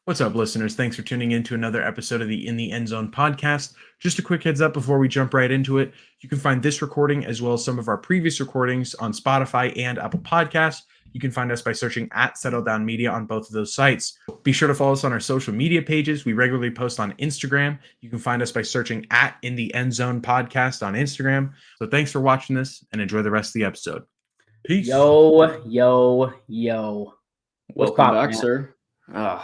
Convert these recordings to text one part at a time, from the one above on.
What's up, listeners? Thanks for tuning in to another episode of the In the Endzone podcast. Just a quick heads up before we jump right into it. You can find this recording as well as some of our previous recordings on Spotify and Apple Podcasts. You can find us by searching at Settle Down Media on both of those sites. Be sure to follow us on our social media pages. We regularly post on Instagram. You can find us by searching at In the Endzone podcast on Instagram. So thanks for watching this and enjoy the rest of the episode. Peace. Yo. Welcome back, sir.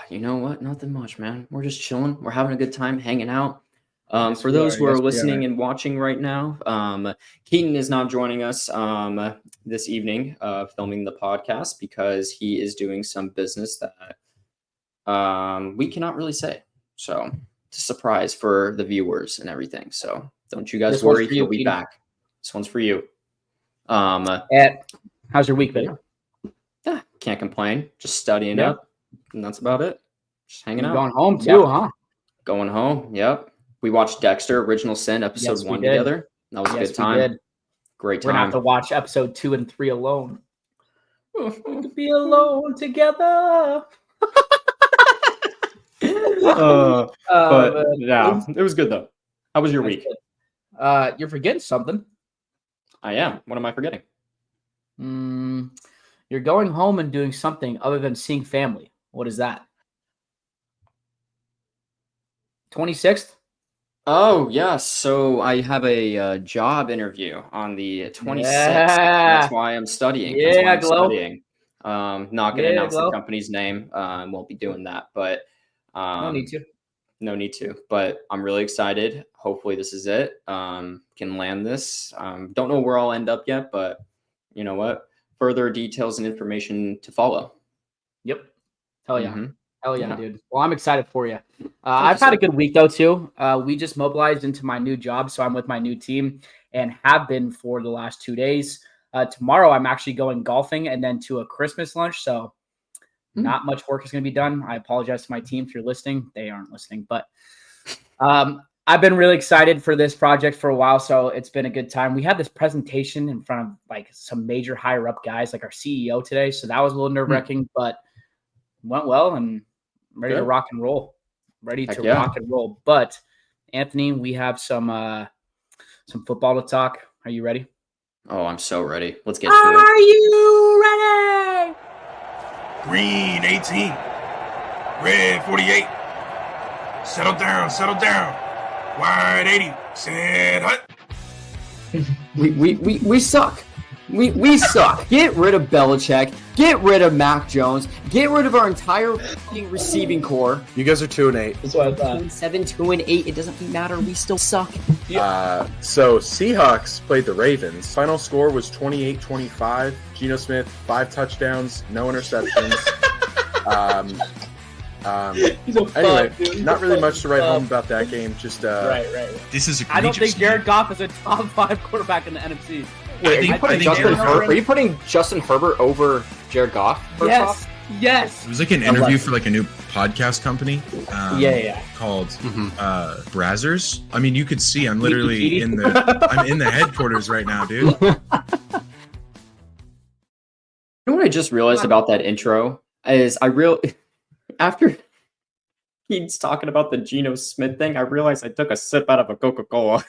You know what? Nothing much, man. We're just chilling. We're having a good time hanging out. For those who are listening and watching right now, Keaton is not joining us this evening filming the podcast because he is doing some business that we cannot really say. So it's a surprise for the viewers and everything. So don't you guys worry. He'll be back. This one's for you. How's your week been? Yeah, can't complain. Just studying up. And that's about it. Just hanging out. Going home too, huh? Going home. Yep. We watched Dexter Original Sin episode 1 together. That was a good time. Great time. We're gonna have to watch episode 2 and 3 alone. To be alone together. But yeah, it was good though. How was your week? You're forgetting something. I am. What am I forgetting? You're going home and doing something other than seeing family. What is that? 26th? Oh, yeah. So I have a job interview on the 26th. Yeah. That's why I'm studying. Yeah, That's why I'm studying. Not going to announce the company's name. Won't be doing that. But no need to. No need to. But I'm really excited. Hopefully this is it. Can land this. Don't know where I'll end up yet, but you know what? Further details and information to follow. Yep. Hell yeah. Mm-hmm. Hell yeah, dude. Well, I'm excited for you. I've had a good week, though, too. We just mobilized into my new job, so I'm with my new team and have been for the last 2 days. Tomorrow, I'm actually going golfing and then to a Christmas lunch, so not much work is going to be done. I apologize to my team if you're listening. They aren't listening, but I've been really excited for this project for a while, so it's been a good time. We had this presentation in front of like some major higher up guys, like our CEO today, so that was a little nerve-wracking, but went well and ready to rock and roll. Rock and roll. But Anthony, we have some football to talk. Are you ready? Oh, I'm so ready. Let's get to it. Are you ready? Green 18. Red 48. Settle down. Wide 80. Set hut. We suck. We suck. Get rid of Belichick. Get rid of Mac Jones. Get rid of our entire fucking receiving core. You guys are 2-8. That's what I thought. 2-7, 2-8. It doesn't matter. We still suck. So Seahawks played the Ravens. Final score was 28-25. Geno Smith, 5 touchdowns, no interceptions. Anyway, not really much to write home about that game. Just right. This is I don't think Jared Goff is a top 5 quarterback in the NFC. Wait, are you putting Justin Herbert over Jared Goff? Yes. It was like an interview for like a new podcast company. Called Brazzers. I mean, you could see I'm literally in the headquarters right now, dude. You know what I just realized about that intro is after he's talking about the Geno Smith thing, I realized I took a sip out of a Coca-Cola.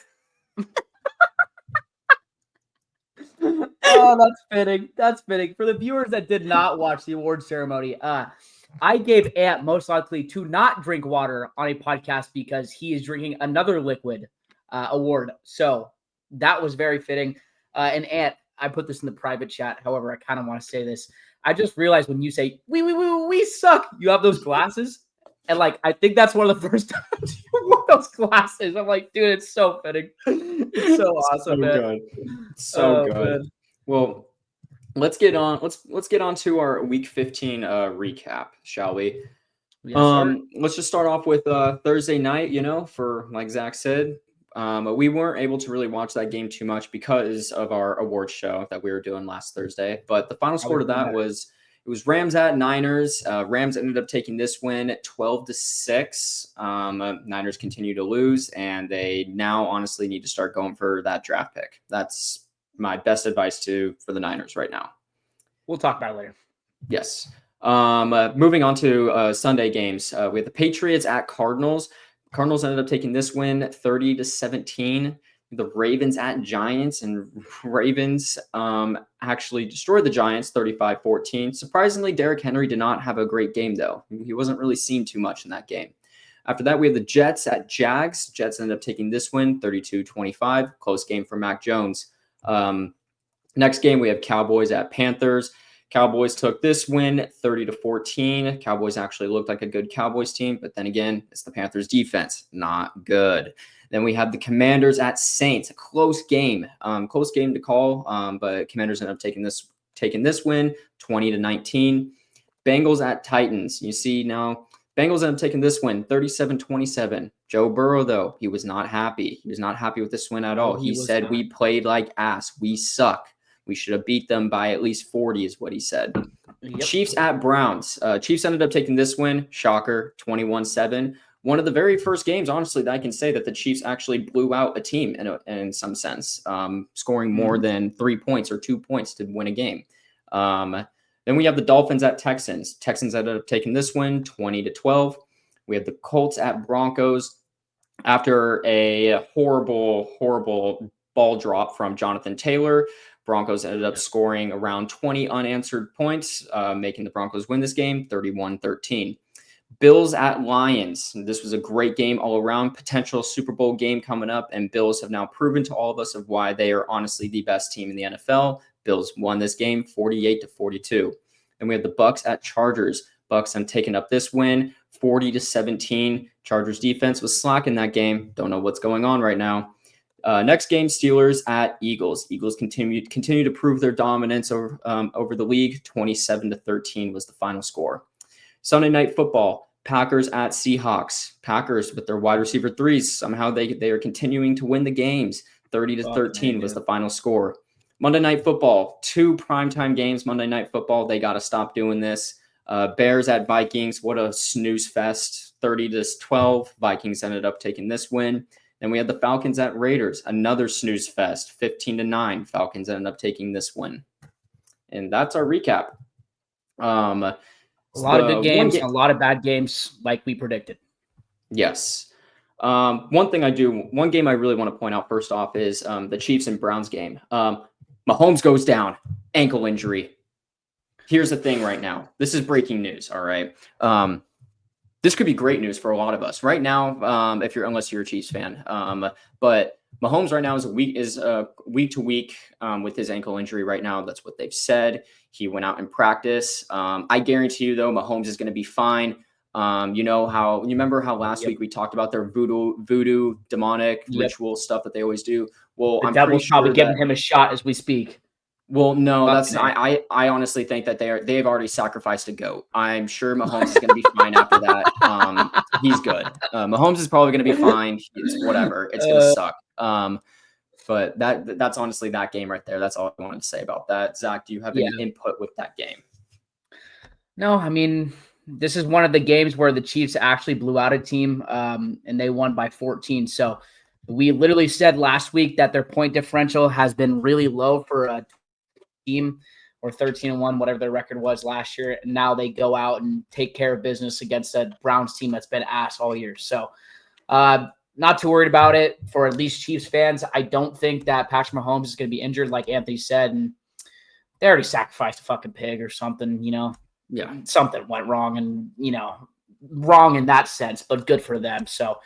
Oh, that's fitting. That's fitting. For the viewers that did not watch the award ceremony, I gave Ant most likely to not drink water on a podcast because he is drinking another liquid award. So that was very fitting. And Ant, I put this in the private chat. However, I kind of want to say this. I just realized when you say, we suck, you have those glasses. And like, I think that's one of the first times you wore those glasses. I'm like, dude, it's so fitting. It's so awesome, man. Good. So good. Man. Well, let's get on. Let's get on to our Week 15 recap, shall we? Yes, let's just start off with Thursday night. For like Zach said, we weren't able to really watch that game too much because of our award show that we were doing last Thursday. But the final score to that was It was Rams at Niners. Rams ended up taking this win 12-6. Niners continue to lose, and they now honestly need to start going for that draft pick. That's my best advice for the Niners right now. We'll talk about it later. Yes. Moving on to Sunday games, we have the Patriots at Cardinals. Cardinals ended up taking this win 30-17. The Ravens at Giants, and Ravens actually destroyed the Giants 35-14. Surprisingly, Derrick Henry did not have a great game, though. He wasn't really seen too much in that game. After that, we have the Jets at Jags. Jets ended up taking this win 32-25. Close game for Mac Jones. Next game, we have Cowboys at Panthers. Cowboys took this win 30-14. Cowboys actually looked like a good Cowboys team, but then again, it's the Panthers defense. Not good. Then we have the Commanders at Saints. A close game. Close game to call, but Commanders ended up taking this win 20-19. Bengals at Titans. You see now, Bengals ended up taking this win 37-27. Joe Burrow, though, he was not happy. He was not happy with this win at all. He said, "We played like ass. We suck. We should have beat them by at least 40 is what he said." Yep. Chiefs at Browns. Chiefs ended up taking this win. Shocker, 21-7. One of the very first games, honestly, that I can say that the Chiefs actually blew out a team in some sense, scoring more than 3 points or 2 points to win a game. Then we have the Dolphins at Texans. Texans ended up taking this win 20-12. We have the Colts at Broncos. After a horrible ball drop from Jonathan Taylor, Broncos ended up scoring around 20 unanswered points, making the Broncos win this game 31-13. Bills at Lions. This was a great game all around, potential Super Bowl game coming up, and Bills have now proven to all of us of why they are honestly the best team in the NFL. Bills won this game 48-42. Then we have the Bucks at Chargers. Bucks have taken up this win 40-17. Chargers defense was slack in that game. Don't know what's going on right now. Next game, Steelers at Eagles. Eagles continue to prove their dominance over the league. 27-13 was the final score. Sunday Night Football, Packers at Seahawks. Packers with their wide receiver threes. Somehow they are continuing to win the games. 30-13 was the final score. Monday Night Football, 2 primetime games. Monday Night Football, they got to stop doing this. Bears at Vikings, what a snooze fest. 30-12. Vikings ended up taking this win. Then we had the Falcons at Raiders, another snooze fest, 15-9. Falcons ended up taking this win. And that's our recap. A lot of good games, a lot of bad games, like we predicted. Yes. One game I really want to point out first off is the Chiefs and Browns game. Mahomes goes down, ankle injury. Here's the thing right now. This is breaking news, all right? This could be great news for a lot of us right now, unless you're a Chiefs fan. But Mahomes right now is week to week with his ankle injury right now. That's what they've said. He went out in practice. I guarantee you, though, Mahomes is going to be fine. You remember how last week we talked about their voodoo demonic ritual stuff that they always do? Well, the devil's probably giving him a shot as we speak. Well, no, I honestly think that they've already sacrificed a goat. I'm sure Mahomes is going to be fine after that. He's good. Mahomes is probably going to be fine. It's whatever. It's going to suck. But that's honestly that game right there. That's all I wanted to say about that. Zach, do you have any input with that game? No, I mean, this is one of the games where the Chiefs actually blew out a team, and they won by 14. So we literally said last week that their point differential has been really low for a team, or 13-1, whatever their record was last year. And now they go out and take care of business against a Browns team that's been ass all year. So not too worried about it for at least Chiefs fans. I don't think that Patrick Mahomes is going to be injured, like Anthony said. And they already sacrificed a fucking pig or something, Yeah, something went wrong, and wrong in that sense, but good for them. So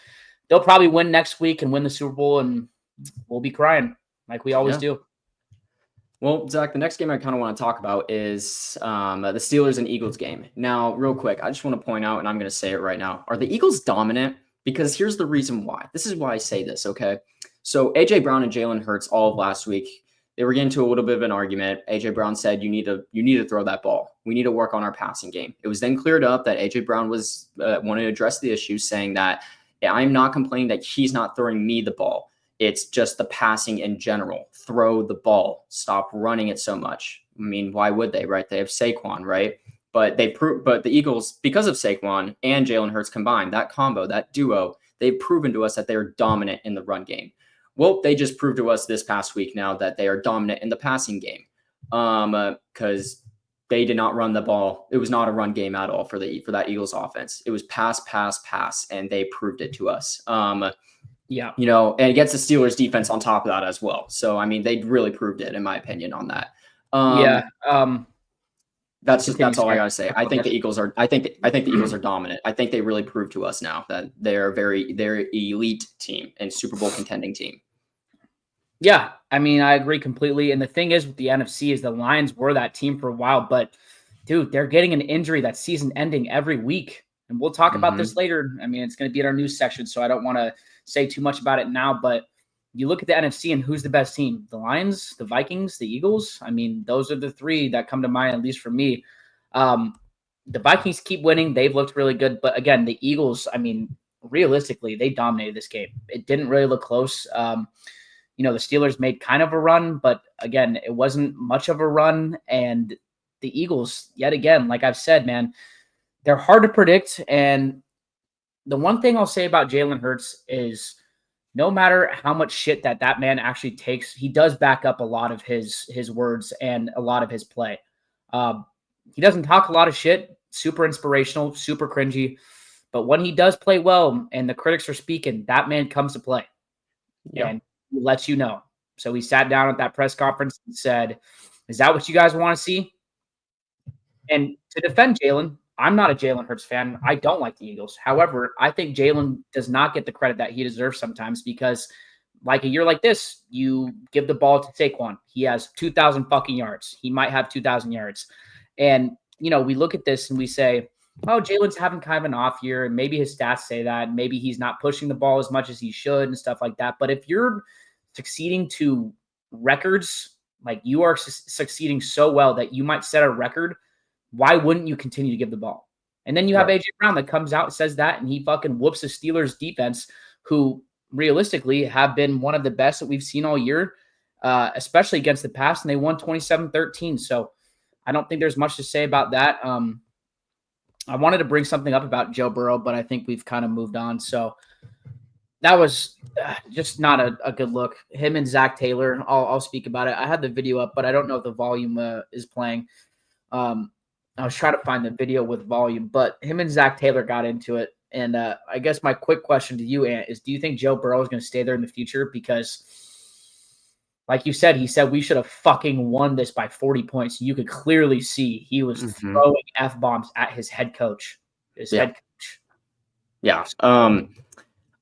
they'll probably win next week and win the Super Bowl, and we'll be crying like we always do. Well, Zach, the next game I kind of want to talk about is the Steelers and Eagles game. Now, real quick, I just want to point out, and I'm going to say it right now, are the Eagles dominant? Because here's the reason why. This is why I say this, okay? So A.J. Brown and Jalen Hurts all of last week, they were getting into a little bit of an argument. A.J. Brown said, you need to throw that ball. We need to work on our passing game. It was then cleared up that A.J. Brown was wanting to address the issue, saying that I'm not complaining that he's not throwing me the ball. It's just the passing in general. Throw the ball. Stop running it so much. I mean, why would they, right? They have Saquon, right? But the Eagles, because of Saquon and Jalen Hurts combined, that combo, that duo, they've proven to us that they are dominant in the run game. Well, they just proved to us this past week now that they are dominant in the passing game, because they did not run the ball. It was not a run game at all for that Eagles offense. It was pass, pass, pass, and they proved it to us. Yeah. And against the Steelers defense on top of that as well. So, I mean, they really proved it, in my opinion, on that. That's all I gotta say. I think the Eagles are dominant. I think they really proved to us now that they're elite team and Super Bowl contending team. Yeah, I mean, I agree completely. And the thing is with the NFC is the Lions were that team for a while, but dude, they're getting an injury that's season ending every week. And we'll talk about this later. I mean, it's going to be in our news section, so I don't want to say too much about it now, but you look at the NFC and who's the best team? The Lions, the Vikings, the Eagles? I mean, those are the three that come to mind, at least for me. The Vikings keep winning. They've looked really good. But again, the Eagles, I mean, realistically, they dominated this game. It didn't really look close. The Steelers made kind of a run, but again, it wasn't much of a run. And the Eagles, yet again, like I've said, man, they're hard to predict. And the one thing I'll say about Jalen Hurts is no matter how much shit that man actually takes, he does back up a lot of his words and a lot of his play. He doesn't talk a lot of shit, super inspirational, super cringy. But when he does play well and the critics are speaking, that man comes to play. Yeah. And he lets you know. So he sat down at that press conference and said, "Is that what you guys want to see?" And to defend Jalen, I'm not a Jalen Hurts fan. I don't like the Eagles. However, I think Jalen does not get the credit that he deserves sometimes because like a year like this, you give the ball to Saquon. He has 2,000 fucking yards. He might have 2,000 yards. And, we look at this and we say, oh, Jalen's having kind of an off year, and maybe his stats say that. Maybe he's not pushing the ball as much as he should and stuff like that. But if you're succeeding to records, like you are succeeding so well that you might set a record, why wouldn't you continue to give the ball? And then you have A.J. Brown that comes out and says that, and he fucking whoops the Steelers defense, who realistically have been one of the best that we've seen all year, especially against the pass, and they won 27-13. So I don't think there's much to say about that. I wanted to bring something up about Joe Burrow, but I think we've kind of moved on. So that was just not a good look. Him and Zach Taylor, I'll speak about it. I had the video up, but I don't know if the volume is playing. I was trying to find the video with volume, but him and Zach Taylor got into it. And I guess my quick question to you, Ant, is do you think Joe Burrow is going to stay there in the future? Because like you said, he said we should have fucking won this by 40 points. You could clearly see he was throwing F-bombs at his head coach. Head coach. Yeah.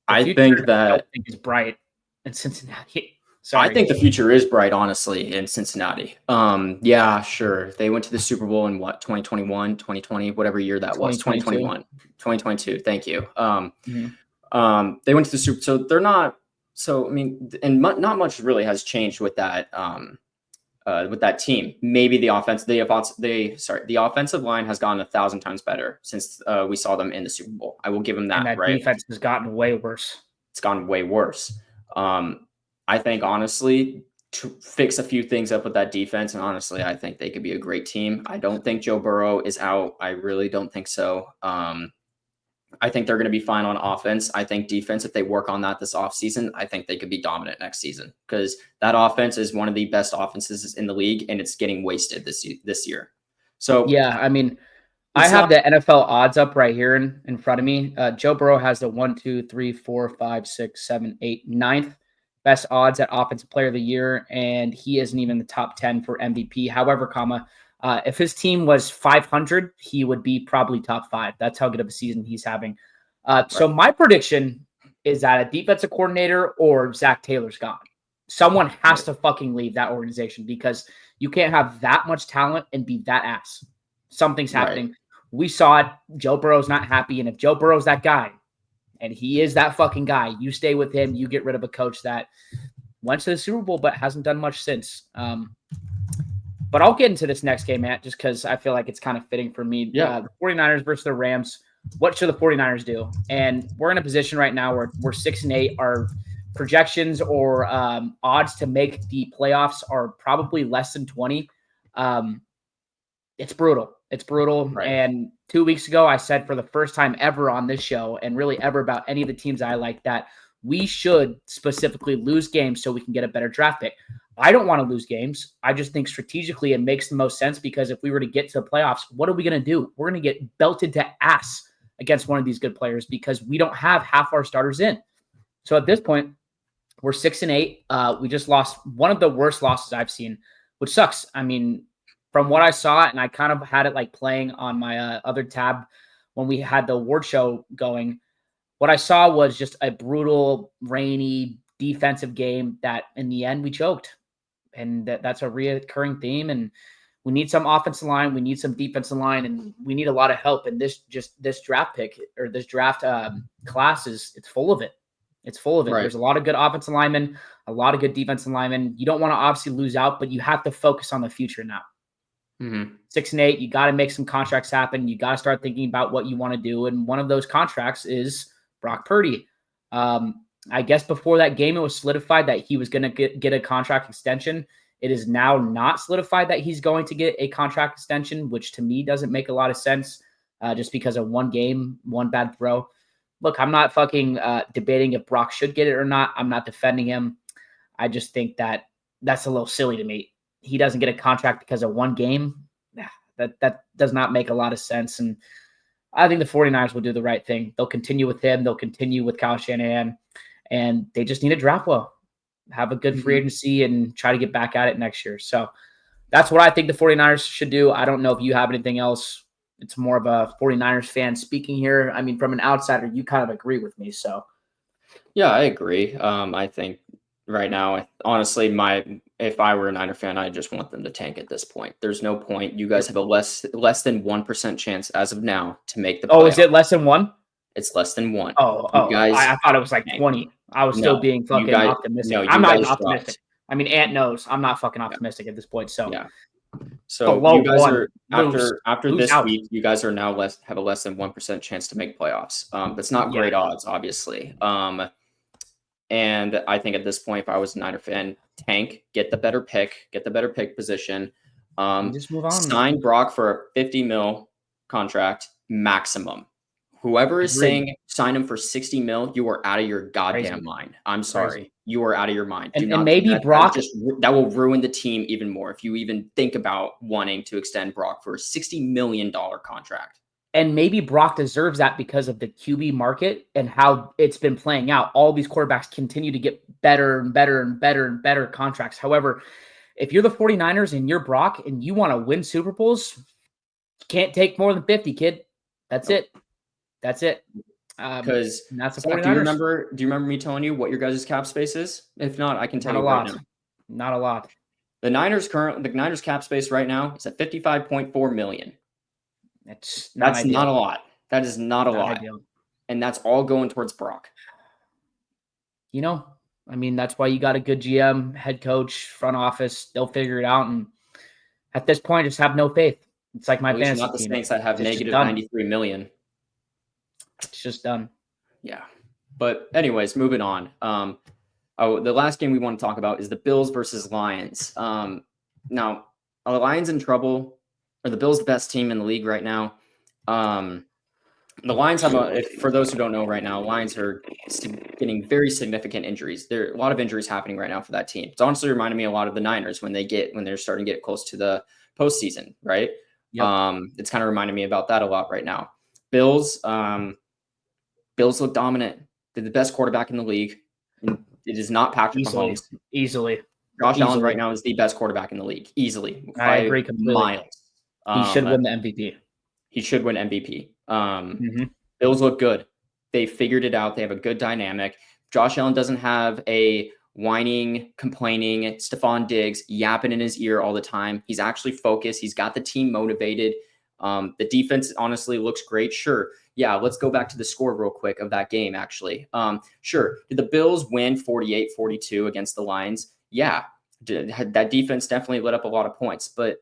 I think that is bright in Cincinnati. Sorry. I think the future is bright, honestly, in Cincinnati. Yeah, sure. They went to the Super Bowl in 2021, 2020, whatever year that was. 2022. Thank you. They went to the Super. So they're not. So I mean, and not much really has changed with that. With that team, maybe the offensive line has gotten 1,000 times better since we saw them in the Super Bowl. I will give them that. And that right? Defense has gotten way worse. It's gotten way worse. I think honestly, to fix a few things up with that defense, and honestly, I think they could be a great team. I don't think Joe Burrow is out. I really don't think so. I think they're going to be fine on offense. I think defense, if they work on that this offseason, I think they could be dominant next season because that offense is one of the best offenses in the league, and it's getting wasted this year. So yeah, I mean, I have the NFL odds up right here in front of me. Joe Burrow has the 1, 2, 3, 4, 5, 6, 7, 8, 9th best odds at Offensive Player of the Year, and he isn't even the top 10 for MVP. However, if his team was 500, he would be probably top 5. That's how good of a season he's having. So my prediction is that a defensive coordinator or Zach Taylor's gone. Someone has to fucking leave that organization because you can't have that much talent and be that ass. Something's happening. Right. We saw it. Joe Burrow's not happy. And if Joe Burrow's that guy, and he is that fucking guy, you stay with him. You get rid of a coach that went to the Super Bowl but hasn't done much since. But I'll get into this next game, Matt, just because I feel like it's kind of fitting for me. Yeah. The 49ers versus the Rams. What should the 49ers do? And we're in a position right now where we're 6-8. Our projections or odds to make the playoffs are probably less than 20. It's brutal. It's brutal. Right. And 2 weeks ago, I said for the first time ever on this show and really ever about any of the teams I like that we should specifically lose games so we can get a better draft pick. I don't want to lose games. I just think strategically it makes the most sense because if we were to get to the playoffs, what are we going to do? We're going to get belted to ass against one of these good players because we don't have half our starters in. So at this point, we're 6-8. We just lost one of the worst losses I've seen, which sucks. I mean, from what I saw, and I kind of had it like playing on my other tab when we had the award show going, what I saw was just a brutal, rainy defensive game that in the end we choked. And that's a reoccurring theme. And we need some offensive line. We need some defensive line. And we need a lot of help. And this draft pick or this draft class it's full of it. It's full of it. Right. There's a lot of good offensive linemen, a lot of good defensive linemen. You don't want to obviously lose out, but you have to focus on the future now. 6-8, you got to make some contracts happen. You got to start thinking about what you want to do. And one of those contracts is Brock Purdy. I guess before that game, it was solidified that he was going to get a contract extension. It is now not solidified that he's going to get a contract extension, which to me doesn't make a lot of sense just because of one game, one bad throw. Look, I'm not fucking debating if Brock should get it or not. I'm not defending him. I just think that that's a little silly to me. He doesn't get a contract because of one game. That does not make a lot of sense. And I think the 49ers will do the right thing. They'll continue with him. They'll continue with Kyle Shanahan. And they just need to draft well, have a good free agency, and try to get back at it next year. So that's what I think the 49ers should do. I don't know if you have anything else. It's more of a 49ers fan speaking here. I mean, from an outsider, you kind of agree with me. So, yeah, I agree. I think right now, honestly, if I were a Niner fan, I just want them to tank at this point. There's no point. You guys have a less than 1% chance as of now to make the playoffs. Oh, is it less than 1? It's less than 1. Guys, I thought it was like 20. I was still being fucking optimistic. I'm not even optimistic. I mean, Ant knows I'm not fucking optimistic at this point. So yeah. So you guys are after this week, you guys are now have a less than 1% chance to make playoffs. That's not great odds, obviously. And I think at this point, if I was a Niner fan, tank, get the better pick position. Just move on. Sign Brock for a 50 mil contract maximum. Whoever is saying sign him for 60 mil, you are out of your goddamn mind. I'm sorry. You are out of your mind. And maybe Brock that will ruin the team even more if you even think about wanting to extend Brock for a $60 million contract. And maybe Brock deserves that because of the QB market and how it's been playing out. All these quarterbacks continue to get better and better and better and better contracts. However, if you're the 49ers and you're Brock and you want to win Super Bowls, you can't take more than 50, kid. That's it. That's it. Because that's the Zach, 49ers. do you remember me telling you what your guys' cap space is? If not, I can tell you right now. Not a lot. The Niners cap space right now is at $55.4 million. That's not a lot. That is not a lot. Ideal. And that's all going towards Brock. I mean, that's why you got a good GM, head coach, front office. They'll figure it out. And at this point, just have no faith. It's like my fantasy not the team. Saints that have negative 93 million. It's just done. Yeah. But anyways, moving on. The last game we want to talk about is the Bills versus Lions. Now, are the Lions in trouble? Are the Bills the best team in the league right now? The Lions have for those who don't know right now, Lions are getting very significant injuries. There are a lot of injuries happening right now for that team. It's honestly reminding me a lot of the Niners when they're starting to get close to the postseason, right? Yep. It's kind of reminding me about that a lot right now. Bills look dominant. They're the best quarterback in the league. And it is not Patrick Mahomes. Easily. Josh Allen right now is the best quarterback in the league. Easily. I agree completely. Miles. He should win the MVP. He should win MVP. Bills look good. They figured it out. They have a good dynamic. Josh Allen doesn't have a whining, complaining Stephon Diggs yapping in his ear all the time. He's actually focused. He's got the team motivated. The defense honestly looks great. Sure. Yeah, let's go back to the score real quick of that game, actually. Sure. Did the Bills win 48-42 against the Lions? Yeah. That defense definitely lit up a lot of points, but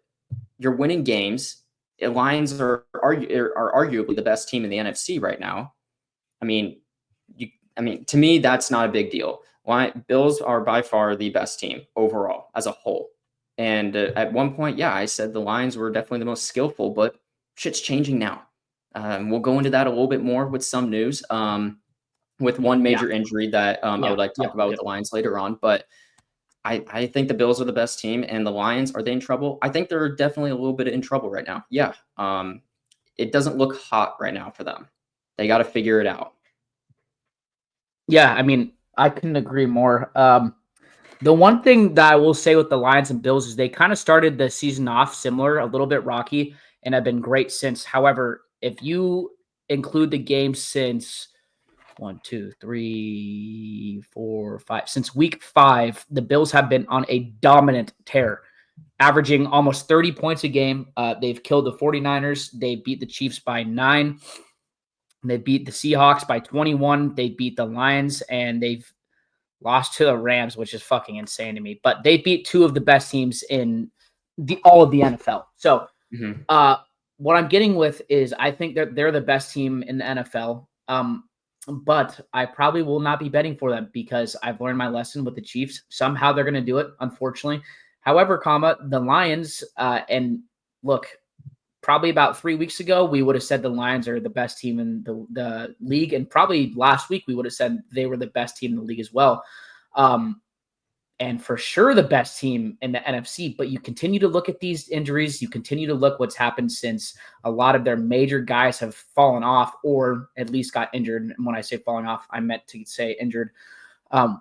you're winning games. The Lions are arguably the best team in the NFC right now. I mean, to me, that's not a big deal. Bills are by far the best team overall as a whole. And at one point, yeah, I said the Lions were definitely the most skillful, but shit's changing now. We'll go into that a little bit more with some news, with one major injury that I would like to talk about with the Lions later on. But I think the Bills are the best team, and the Lions, are they in trouble? I think they're definitely a little bit in trouble right now. Yeah. It doesn't look hot right now for them. They got to figure it out. Yeah, I mean, I couldn't agree more. The one thing that I will say with the Lions and Bills is they kind of started the season off similar, a little bit rocky, and have been great since. However, if you include the games since 1, 2, 3, 4, 5, since week 5, the Bills have been on a dominant tear, averaging almost 30 points a game. They've killed the 49ers. They beat the Chiefs by 9. They beat the Seahawks by 21. They beat the Lions, and they've lost to the Rams, which is fucking insane to me. But they beat 2 of the best teams in all of the NFL. So what I'm getting with is I think that they're the best team in the NFL. But I probably will not be betting for them because I've learned my lesson with the Chiefs. Somehow they're going to do it, unfortunately. However, the Lions, and look, probably about 3 weeks ago, we would have said the Lions are the best team in the league. And probably last week, we would have said they were the best team in the league as well. And for sure the best team in the NFC. But you continue to look at these injuries. You continue to look what's happened since a lot of their major guys have fallen off or at least got injured. And when I say falling off, I meant to say injured.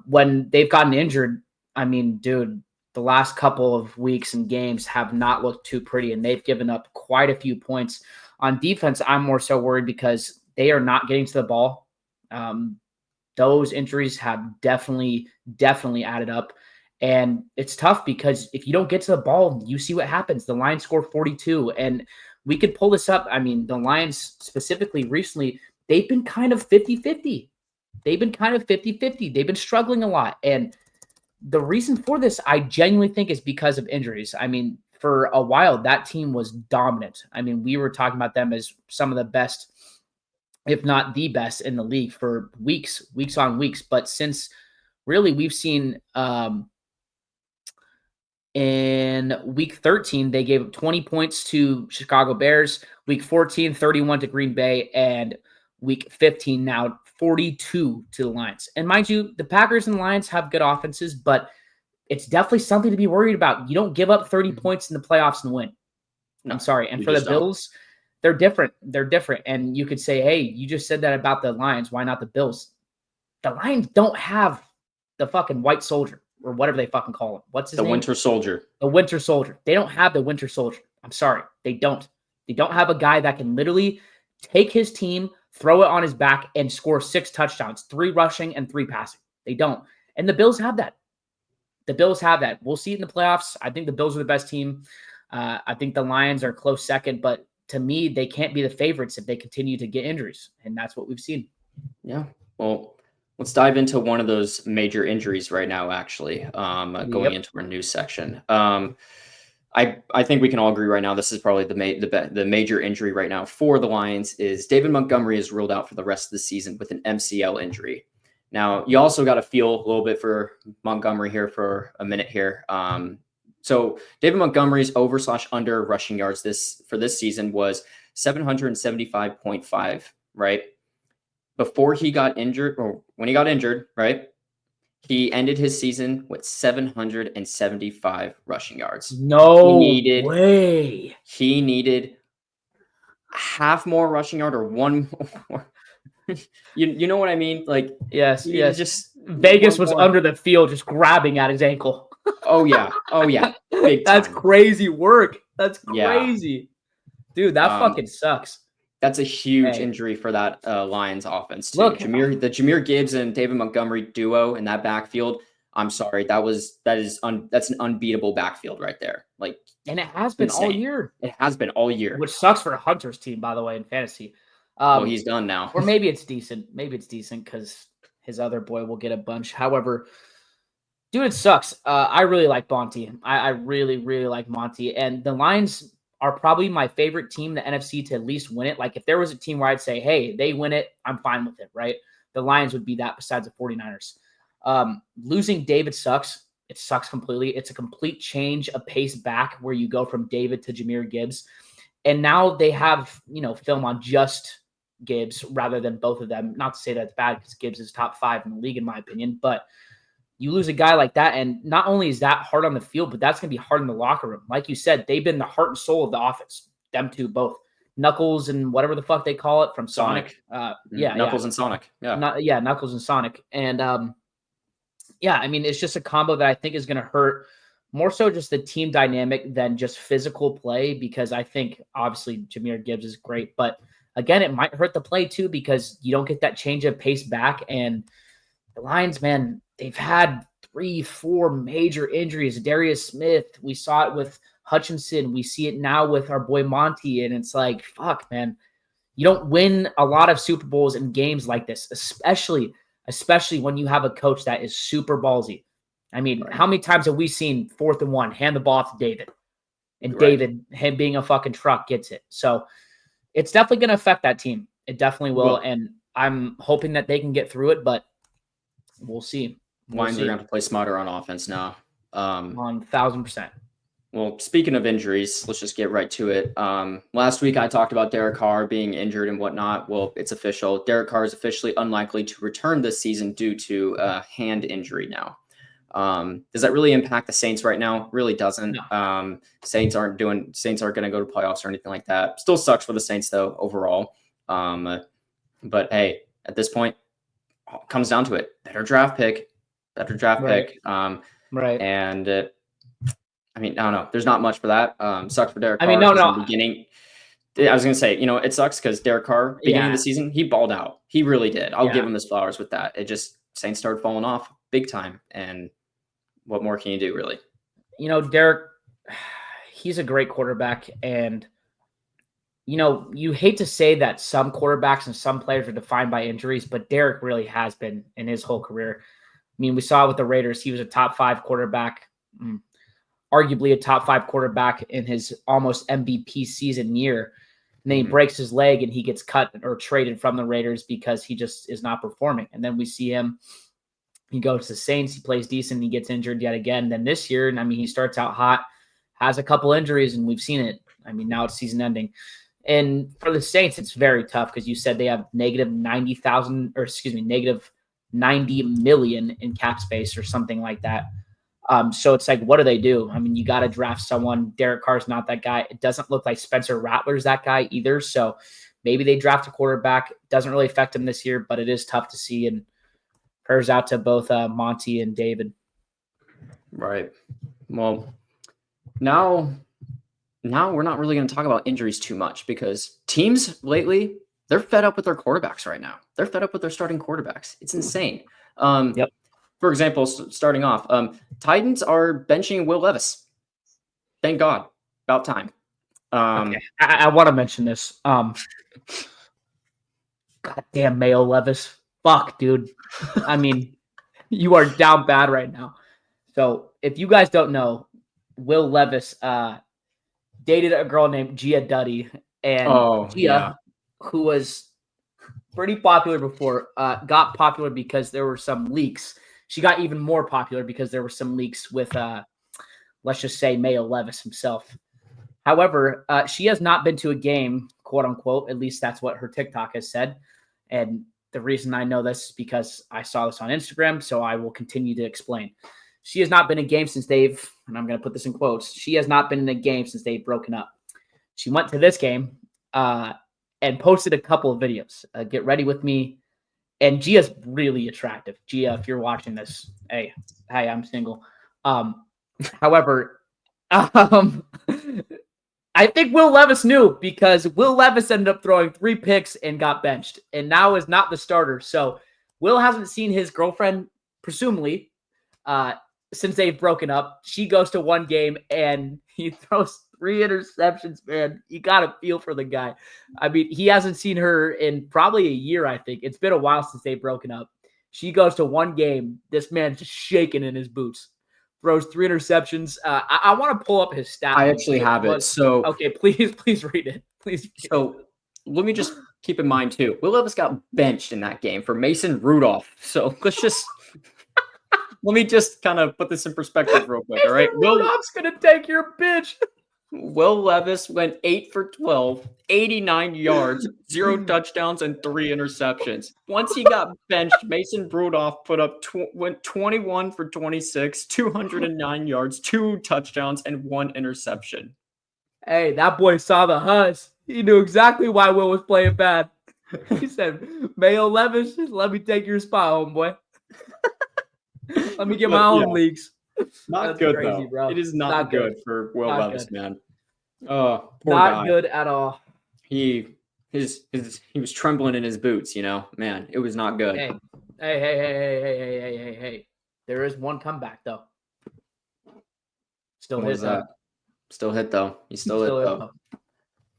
When they've gotten injured, I mean, dude, the last couple of weeks and games have not looked too pretty, and they've given up quite a few points. On defense, I'm more so worried because they are not getting to the ball. Those injuries have definitely added up. And it's tough because if you don't get to the ball, you see what happens. The Lions score 42, and we could pull this up. I mean, the Lions specifically recently, they've been kind of 50-50. They've been struggling a lot. And the reason for this, I genuinely think, is because of injuries. I mean, for a while, that team was dominant. I mean, we were talking about them as some of the best, if not the best in the league for weeks on weeks. But since really we've seen in week 13, they gave up 20 points to Chicago Bears. Week 14, 31 to Green Bay. And week 15 now, 42 to the Lions. And mind you, the Packers and the Lions have good offenses, but it's definitely something to be worried about. You don't give up 30 points in the playoffs and win. No, I'm sorry. And for the Bills, they're different. And you could say, hey, you just said that about the Lions. Why not the Bills? The Lions don't have the fucking white soldier or whatever they fucking call him. What's his name? The Winter Soldier. The Winter Soldier. They don't have the Winter Soldier. I'm sorry. They don't. They don't have a guy that can literally take his team, throw it on his back, and score 6 touchdowns, 3 rushing and 3 passing. They don't. And the Bills have that. We'll see it in the playoffs. I think the Bills are the best team. I think the Lions are close second, but to me, they can't be the favorites if they continue to get injuries. And that's what we've seen. Yeah. Well, let's dive into one of those major injuries right now, actually, going into our news section. I think we can all agree right now, this is probably the major injury right now for the Lions is David Montgomery is ruled out for the rest of the season with an MCL injury. Now, you also got to feel a little bit for Montgomery here for a minute here. So David Montgomery's over/under rushing yards for this season was 775.5, right? Before he got injured, or when he got injured, right? He ended his season with 775 rushing yards. No way. He needed half more rushing yard or one more. You know what I mean? Like, yes. Just Vegas was under the field, just grabbing at his ankle. Oh yeah. Big That's time. Crazy work. That's Yeah. crazy, dude. That fucking sucks. That's a huge injury for that Lions offense too. Look, the Jahmyr Gibbs and David Montgomery duo in that backfield. I'm sorry, that's an unbeatable backfield right there. Like, and it has been insane. all year. It has been all year, which sucks for Hunter's team, by the way, in fantasy. Well, he's done now. Or maybe it's decent. Maybe it's decent because his other boy will get a bunch. However, dude, it sucks. I really like Monty. I really, really like Monty. And the Lions are probably my favorite team in the NFC to at least win it. Like, if there was a team where I'd say, hey, they win it, I'm fine with it, right? The Lions would be that besides the 49ers. Losing David sucks. It sucks completely. It's a complete change of pace back where you go from David to Jahmyr Gibbs. And now they have, film on just Gibbs rather than both of them. Not to say that's bad because Gibbs is top 5 in the league, in my opinion. But you lose a guy like that, and not only is that hard on the field, but that's going to be hard in the locker room. Like you said, they've been the heart and soul of the offense. Them two, both Knuckles and whatever the fuck they call it from Sonic. Knuckles and Sonic. Yeah, Knuckles and Sonic. And I mean, it's just a combo that I think is going to hurt more so just the team dynamic than just physical play, because I think obviously Jahmyr Gibbs is great, but again, it might hurt the play too because you don't get that change of pace back. And the Lions, man, they've had 3-4 major injuries. Darius Smith, we saw it with Hutchinson. We see it now with our boy Monty. And it's like, fuck, man, you don't win a lot of Super Bowls in games like this, especially when you have a coach that is super ballsy. I mean, How many times have we seen 4th and 1, hand the ball off to David, and David, him being a fucking truck, gets it. So it's definitely going to affect that team. It definitely will. And I'm hoping that they can get through it, but we'll see. Lions are going to have to play smarter on offense now. 1,000%. Well, speaking of injuries, let's just get right to it. Last week, I talked about Derek Carr being injured and whatnot. Well, it's official. Derek Carr is officially unlikely to return this season due to a hand injury now. Does that really impact the Saints right now? Really doesn't. No. Saints aren't going to go to playoffs or anything like that. Still sucks for the Saints though, overall. But hey, at this point, it comes down to it. Better draft pick. Right. And I mean, I don't know. There's not much for that. Sucks for Derek Carr. I mean, no. In the beginning, I was going to say, it sucks because Derek Carr, beginning of the season, he balled out. He really did. I'll give him his flowers with that. It just, Saints started falling off big time. And what more can you do, really? Derek, he's a great quarterback. And, you hate to say that some quarterbacks and some players are defined by injuries, but Derek really has been in his whole career. I mean, we saw it with the Raiders. He was a top 5 quarterback, arguably a top 5 quarterback in his almost MVP season year. And then he breaks his leg and he gets cut or traded from the Raiders because he just is not performing. And then we see him. He goes to the Saints. He plays decent. He gets injured yet again. Then this year, and I mean, he starts out hot, has a couple injuries, and we've seen it. I mean, now it's season ending. And for the Saints, it's very tough because you said they have negative $90 million in cap space or something like that. So it's like, what do they do? I mean, you got to draft someone. Derek Carr's not that guy. It doesn't look like Spencer Rattler's that guy either. So maybe they draft a quarterback. It doesn't really affect him this year, but it is tough to see. And prayers out to both Monty and David. Right. Well, now we're not really going to talk about injuries too much because teams lately, they're fed up with their quarterbacks right now. They're fed up with their starting quarterbacks. It's insane. Yep. For example, starting off, Titans are benching Will Levis. Thank God. About time. Okay. I want to mention this. Goddamn Mayo Levis. Fuck, dude. I mean, you are down bad right now. So if you guys don't know, Will Levis dated a girl named Gia Duddy. And Gia, who was pretty popular before, got popular because there were some leaks. She got even more popular because there were some leaks with, let's just say, Mayo Levis himself. However, she has not been to a game, quote unquote. At least that's what her TikTok has said. And the reason I know this is because I saw this on Instagram, so I will continue to explain. She has not been in a game since they've, and I'm going to put this in quotes, she has not been in a game since they've broken up. She went to this game and posted a couple of videos. Get ready with me. And Gia's really attractive. Gia, if you're watching this, hey, I'm single. However, I think Will Levis knew because Will Levis ended up throwing 3 picks and got benched and now is not the starter. So Will hasn't seen his girlfriend, presumably, since they've broken up. She goes to one game and he throws 3 interceptions, man. You got to feel for the guy. I mean, he hasn't seen her in probably a year, I think. It's been a while since they've broken up. She goes to one game. This man's just shaking in his boots. Throws 3 interceptions. I want to pull up his stats. I actually have it. So okay, please read it. Please. So let me just keep in mind too. Will Levis got benched in that game for Mason Rudolph. So let's just let me just kind of put this in perspective real quick. All right, Rudolph's gonna take your bitch. Will Levis went 8 for 12, 89 yards, 0 touchdowns, and 3 interceptions. Once he got benched, Mason Rudolph went 21 for 26, 209 yards, 2 touchdowns, and 1 interception. Hey, that boy saw the Hus. He knew exactly why Will was playing bad. He said, Mayo Levis, let me take your spot, homeboy. Let me get my own leagues. Not That's good, crazy, though. bro. It is not good for Will Levis, good. man. Poor not guy. Good at all. He was trembling in his boots, Man, it was not good. Hey. There is one comeback, though. Still hit, though. Still hit, though. He's still hit, though.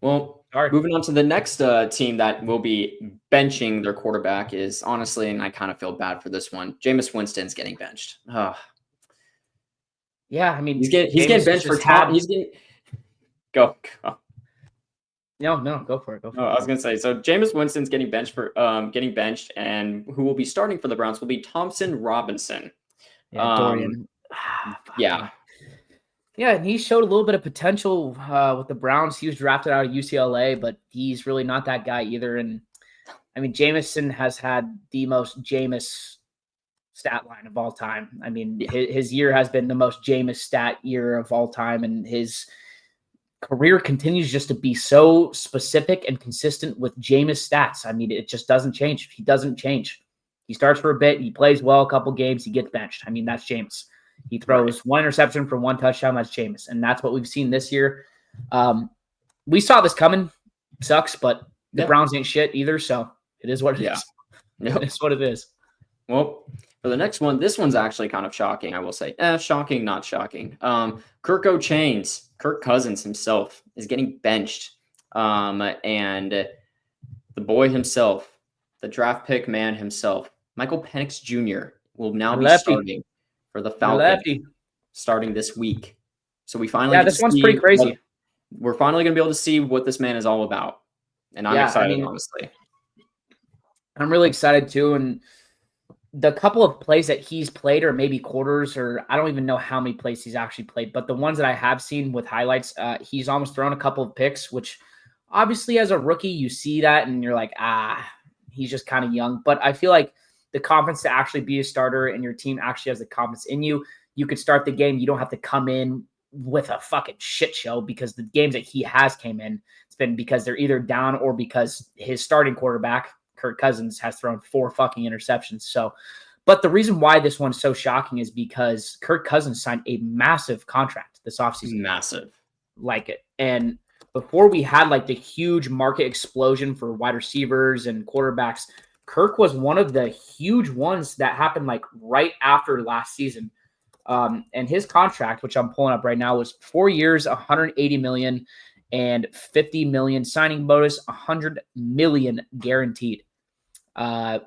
Well, Sorry. Moving on to the next team that will be benching their quarterback is, honestly, and I kind of feel bad for this one, Jameis Winston's getting benched. Yeah, I mean, he's getting benched for Tom. Go. No, go for it. I was gonna say, so Jameis Winston's getting benched, and who will be starting for the Browns will be Thompson Robinson. Yeah, Dorian. Yeah. Yeah, and he showed a little bit of potential with the Browns. He was drafted out of UCLA, but he's really not that guy either. And I mean, Jameson has had the most Jameis stat line of all time. I mean, his year has been the most Jameis stat year of all time, and his career continues just to be so specific and consistent with Jameis stats. I mean, it just doesn't change. He doesn't change. He starts for a bit, he plays well a couple games, he gets benched. I mean, that's Jameis. He throws one interception for 1 touchdown. That's Jameis. And that's what we've seen this year. We saw this coming. Sucks, but the Browns ain't shit either. So it is what it is. Yep. It's what it is. Well, for the next one, this one's actually kind of shocking, I will say. Shocking, not shocking. Kirk Cousins himself is getting benched. And the boy himself, the draft pick man himself, Michael Penix Jr. will now be starting for the Falcons starting this week. So we finally this one's pretty crazy. We're finally going to be able to see what this man is all about. And I'm excited, honestly. I'm really excited too. And the couple of plays that he's played, or maybe quarters, or I don't even know how many plays he's actually played, but the ones that I have seen with highlights, he's almost thrown a couple of picks, which obviously as a rookie, you see that and you're like, he's just kind of young. But I feel like the confidence to actually be a starter and your team actually has the confidence in you, you could start the game. You don't have to come in with a fucking shit show, because the games that he has came in, it's been because they're either down or because his starting quarterback, Kirk Cousins, has thrown 4 fucking interceptions. So, but the reason why this one's so shocking is because Kirk Cousins signed a massive contract this offseason. Massive. Like it. And before we had like the huge market explosion for wide receivers and quarterbacks, Kirk was one of the huge ones that happened like right after last season. And his contract, which I'm pulling up right now, was 4 years, $180 million and $50 million signing bonus, $100 million guaranteed. If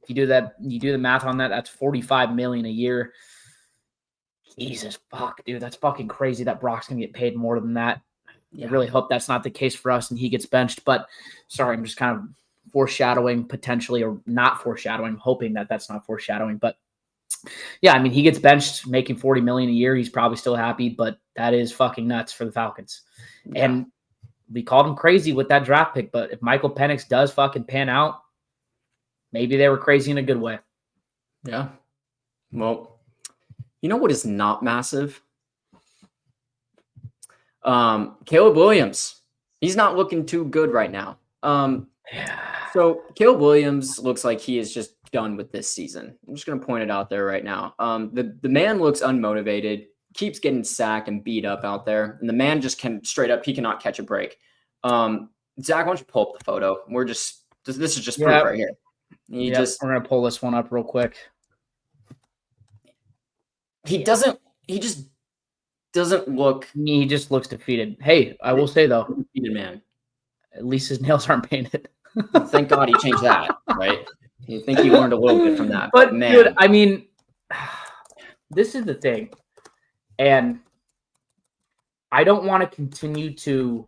you do that, you do the math on that, that's $45 million a year. Jesus fuck, dude, that's fucking crazy that Brock's gonna get paid more than that. I really hope that's not the case for us and he gets benched. But sorry, I'm just kind of foreshadowing potentially, or not foreshadowing, hoping that that's not foreshadowing. But yeah, I mean, he gets benched making $40 million a year. He's probably still happy, but that is fucking nuts for the Falcons. Yeah. And we called him crazy with that draft pick, but if Michael Penix does fucking pan out, maybe they were crazy in a good way. Yeah. Well, you know what is not massive? Caleb Williams. He's not looking too good right now. So Caleb Williams looks like he is just done with this season. I'm just going to point it out there right now. The man looks unmotivated, keeps getting sacked and beat up out there. And the man just he cannot catch a break. Zach, why don't you pull up the photo? This is just proof right here. We're going to pull this one up real quick. He just looks defeated. Hey, I will say though, defeated man. At least his nails aren't painted. Thank God he changed that, right? You think he learned a little bit from that. But man, dude, I mean, this is the thing. And I don't want to continue to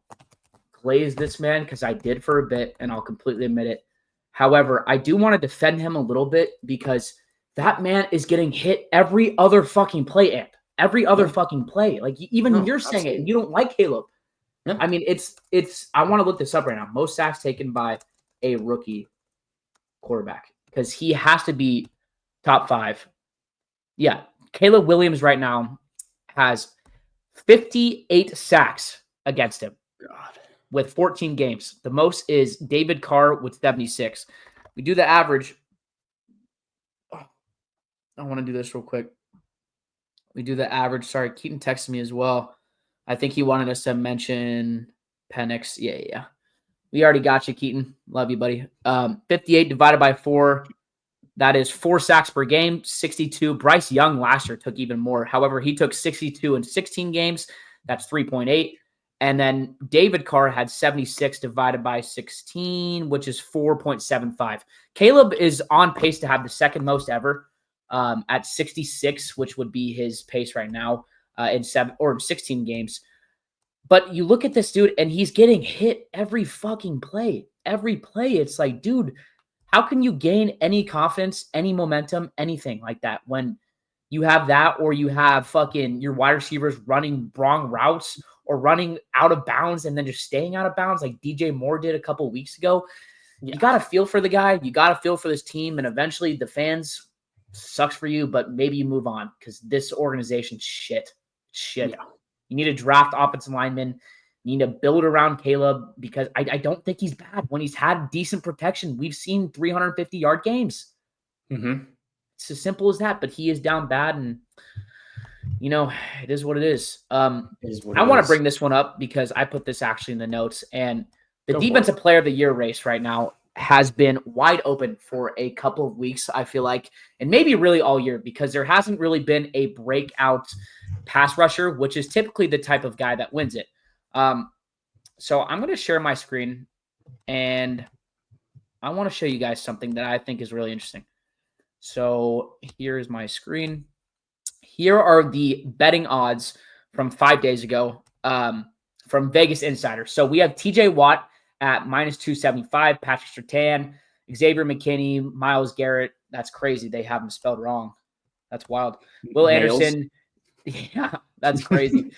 glaze this man, because I did for a bit, and I'll completely admit it. However, I do want to defend him a little bit, because that man is getting hit every other fucking play, Amp. every other fucking play. Like even you're saying it, and you don't like Caleb. Yeah. I mean, it's. I want to look this up right now. Most sacks taken by a rookie quarterback, because he has to be top 5. Yeah, Caleb Williams right now has 58 sacks against him. God. With 14 games. The most is David Carr with 76. We do the average. Oh, I want to do this real quick. We do the average. Sorry, Keaton texted me as well. I think he wanted us to mention Penix. Yeah. We already got you, Keaton. Love you, buddy. 58 divided by 4. That is 4 sacks per game, 62. Bryce Young last year took even more. However, he took 62 in 16 games. That's 3.8. And then David Carr had 76 divided by 16, which is 4.75. Caleb is on pace to have the second most ever at 66, which would be his pace right now in 16 games. But you look at this dude, and he's getting hit every fucking play. Every play, it's like, dude, how can you gain any confidence, any momentum, anything like that when you have that, or you have fucking your wide receivers running wrong routes or running out of bounds and then just staying out of bounds like DJ Moore did a couple of weeks ago? Yeah. You got to feel for the guy. You got to feel for this team. And eventually the fans, sucks for you, but maybe you move on, because this organization's shit. Yeah. You need to draft offensive linemen. You need to build around Caleb, because I don't think he's bad. When he's had decent protection, we've seen 350-yard games. Mm-hmm. It's as simple as that, but he is down bad, and it is what it is. I want to bring this one up because I put this actually in the notes, and the defensive player of the year race right now has been wide open for a couple of weeks, I feel like, and maybe really all year, because there hasn't really been a breakout pass rusher, which is typically the type of guy that wins it. So I'm going to share my screen, and I want to show you guys something that I think is really interesting. So here's my screen. Here are the betting odds from 5 days ago from Vegas Insider. So we have TJ Watt at -275, Patrick Surtain, Xavier McKinney, Myles Garrett. That's crazy. They have him spelled wrong. That's wild. Will Anderson. Yeah, that's crazy.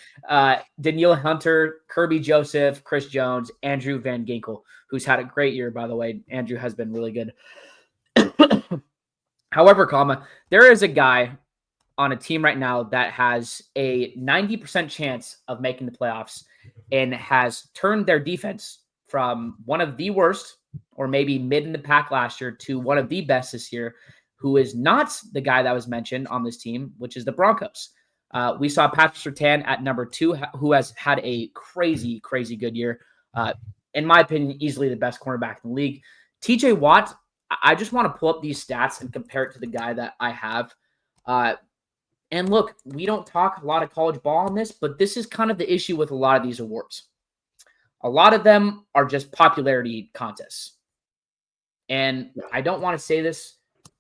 Danielle Hunter, Kirby Joseph, Chris Jones, Andrew Van Ginkel, who's had a great year, by the way. Andrew has been really good. However, there is a guy on a team right now that has a 90% chance of making the playoffs and has turned their defense from one of the worst, or maybe mid in the pack last year, to one of the best this year, who is not the guy that was mentioned on this team, which is the Broncos. We saw Patrick Surtain at number 2, who has had a crazy, crazy good year. In my opinion, easily the best cornerback in the league. TJ Watt, I just want to pull up these stats and compare it to the guy that I have. And look, we don't talk a lot of college ball on this, but this is kind of the issue with a lot of these awards. A lot of them are just popularity contests. And I don't want to say this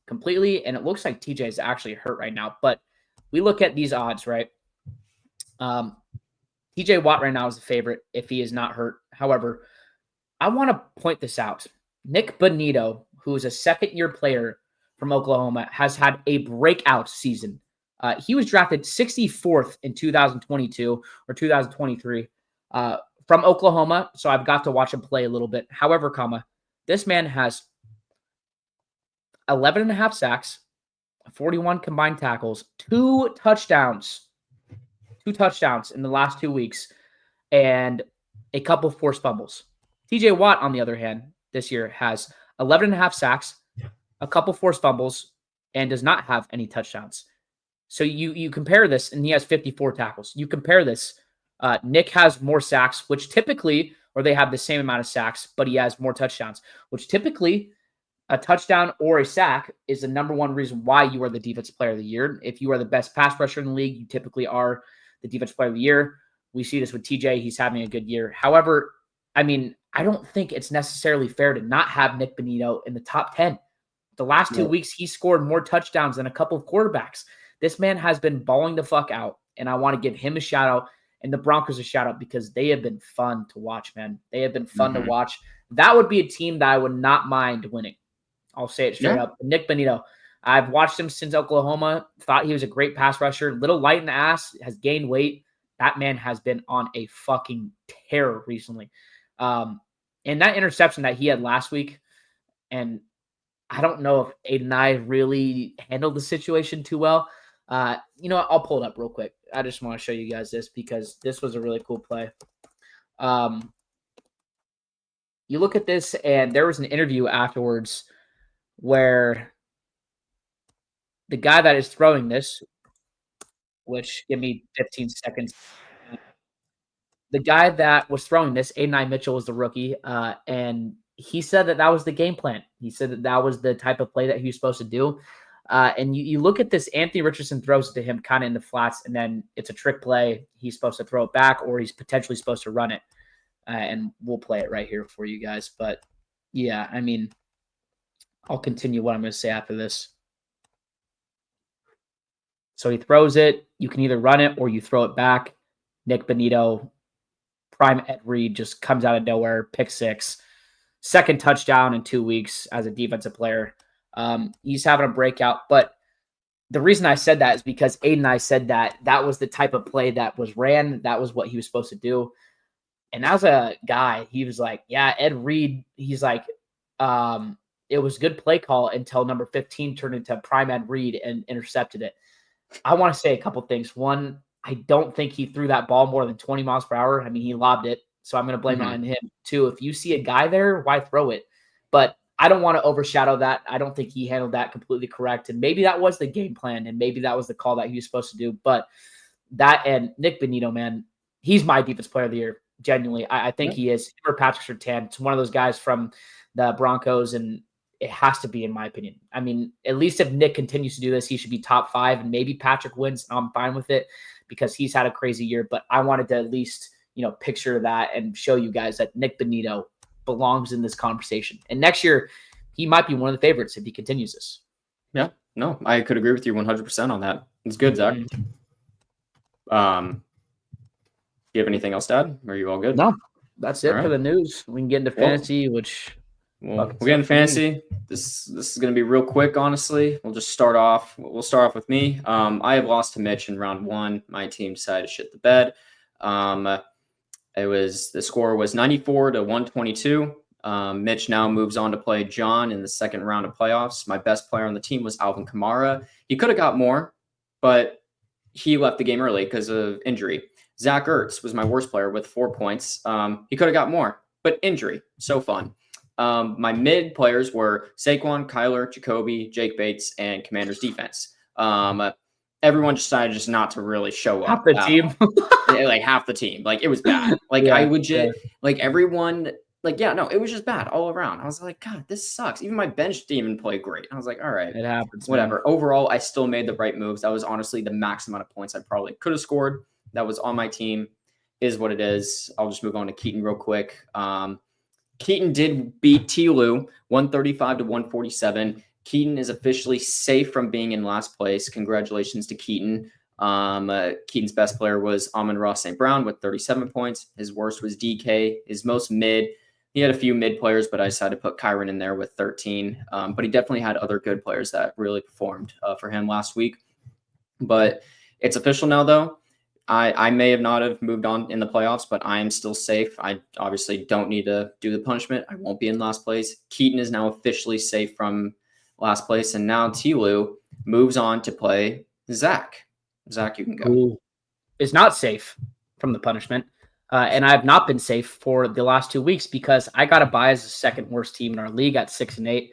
completely, and it looks like TJ is actually hurt right now, but we look at these odds, right? TJ Watt right now is the favorite if he is not hurt. However, I want to point this out. Nick Bonito, who is a second-year player from Oklahoma, has had a breakout season. He was drafted 64th in 2022 or 2023 from Oklahoma, so I've got to watch him play a little bit. However, this man has 11.5 sacks, 41 combined tackles, 2 touchdowns in the last 2 weeks, and a couple forced fumbles. TJ Watt, on the other hand, this year has 11.5 sacks, a couple forced fumbles, and does not have any touchdowns. So you compare this, and he has 54 tackles. You compare this, Nick has more sacks, which typically, or they have the same amount of sacks, but he has more touchdowns, which typically a touchdown or a sack is the number one reason why you are the defensive player of the year. If you are the best pass rusher in the league, you typically are the defensive player of the year. We see this with TJ. He's having a good year. However, I don't think it's necessarily fair to not have Nick Bonito in the top 10. The last 2 weeks, he scored more touchdowns than a couple of quarterbacks. This man has been balling the fuck out, and I want to give him a shout out and the Broncos a shout out because they have been fun to watch, man. They have been fun to watch. That would be a team that I would not mind winning. I'll say it straight up. Nick Bonito, I've watched him since Oklahoma. Thought he was a great pass rusher. Little light in the ass, has gained weight. That man has been on a fucking tear recently. And that interception that he had last week, and I don't know if Aiden and I really handled the situation too well. You know what? I'll pull it up real quick. I just want to show you guys this because this was a really cool play. You look at this, and there was an interview afterwards where the guy that is throwing this, which give me 15 seconds. The guy that was throwing this, Aiden Mitchell, was the rookie, and he said that was the game plan. He said that was the type of play that he was supposed to do. And you look at this, Anthony Richardson throws it to him kind of in the flats, and then it's a trick play. He's supposed to throw it back, or he's potentially supposed to run it. And we'll play it right here for you guys. But, yeah, I mean, I'll continue what I'm going to say after this. So he throws it. You can either run it or you throw it back. Nick Benito, prime Ed Reed, just comes out of nowhere, pick 6. Second touchdown in 2 weeks as a defensive player. He's having a breakout. But the reason I said that is because Aiden and I said that was the type of play that was ran. That was what he was supposed to do. And as a guy, he was like, yeah, Ed Reed, he's like, it was good play call until number 15 turned into prime Ed Reed and intercepted it. I want to say a couple things. One, I don't think he threw that ball more than 20 miles per hour. I mean, he lobbed it, so I'm going to blame it on him. Two, if you see a guy there, why throw it? But I don't want to overshadow that. I don't think he handled that completely correct. And maybe that was the game plan, and maybe that was the call that he was supposed to do. But that and Nick Benito, man, he's my defense player of the year. Genuinely, I think he is. Him or Patrick Surtain. It's one of those guys from the Broncos, and it has to be, in my opinion. I mean, at least if Nick continues to do this, he should be top 5, and maybe Patrick wins. I'm fine with it because he's had a crazy year. But I wanted to at least, picture that and show you guys that Nick Benito belongs in this conversation. And next year, he might be one of the favorites if he continues this. Yeah, no, I could agree with you 100% on that. It's good, Zach. Do you have anything else to add? Or are you all good? No, that's it for the news. We can get into fantasy, which we'll get into fantasy. This is going to be real quick, honestly. We'll start off with me. I have lost to Mitch in round 1. My team decided to shit the bed. The score was 94 to 122. Mitch now moves on to play John in the second round of playoffs. My best player on the team was Alvin Kamara. He could have got more, but he left the game early because of injury. Zach Ertz was my worst player with 4 points. He could have got more, but injury. So fun. My mid players were Saquon, Kyler, Jacoby, Jake Bates, and Commanders defense. Everyone decided just not to really show up. Half the team. Like half the team. Like it was bad. Like I legit, like everyone, like, yeah, no, it was just bad all around. I was like, God, this sucks. Even my bench didn't even play great. I was like, all right, it happens. Whatever. Man. Overall, I still made the right moves. That was honestly the max amount of points I probably could have scored. That was on my team. Is what it is. I'll just move on to Keaton real quick. Keaton did beat T-Lou 135 to 147. Keaton is officially safe from being in last place. Congratulations to Keaton. Keaton's best player was Amon-Ra St. Brown with 37 points. His worst was DK. His most mid. He had a few mid players, but I decided to put Kyron in there with 13. But he definitely had other good players that really performed for him last week. But it's official now, though. I may have not have moved on in the playoffs, but I am still safe. I obviously don't need to do the punishment. I won't be in last place. Keaton is now officially safe from last place. And now T-Lou moves on to play Zach. Zach, you can go. Who is not safe from the punishment. And I have not been safe for the last 2 weeks because I got a bye as the second worst team in our league at 6-8.